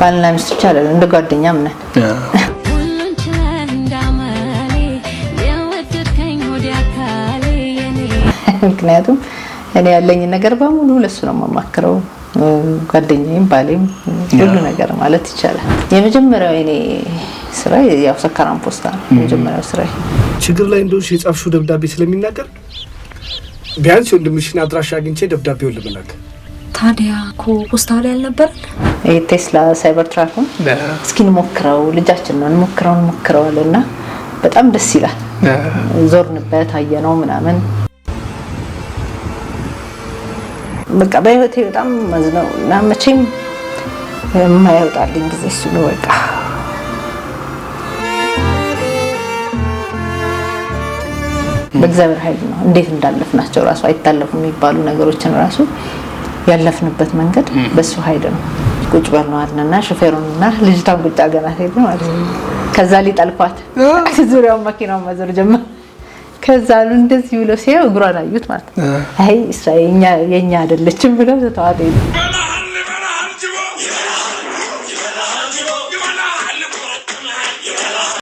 ባልና ሚስት ብቻ አይደለም እንደ ጓደኛም ነን። ምክንያቱም እኔ ያለኝ ነገር በሙሉ ለሱ ነው የማማክረው። ጓደኛዬም ባሌም ሁሉ ነገር ማለት ይቻላል። የመጀመሪያው እኔ ስራ ያው ሰካራም ፖስታ ነው የመጀመሪያው ስራ። ችግር ላይ እንደሆንሽ የጻፍሽው ደብዳቤ ስለሚናገር ቢያንስ ወንድምሽን አድራሻ አግኝቼ ደብዳቤውን ልመላክ። ታዲያ እኮ ፖስታው ላይ አልነበረ? ቴስላ ሳይበር ትራኩን እስኪ እንሞክረው ልጃችን ነው እንሞክረዋልና በጣም ደስ ይላል። ዞርንበት አየነው ምናምን በቃ በህይወቴ በጣም ማዝነው እና መቼም የማይወጣልኝ ጊዜ እሱ ነው። በቃ በእግዚአብሔር ኃይል ነው። እንዴት እንዳለፍናቸው ራሱ አይታለፉ የሚባሉ ነገሮችን ራሱ ያለፍንበት መንገድ በሱ ኃይል ነው። ቁጭ በል ነው አለና ሾፌሩንና ልጅቷን ቁጭ አገናት ሄደ ማለት ነው። ከዛ ሊጠልፋት ዙሪያውን መኪናውን ማዘር ጀመረ። ከዛ አሉ እንደዚህ ብለው ሲያዩ እግሯን አዩት ማለት ነው። አይ እስራኤል የኛ አይደለችም ብለው ተዋጠ።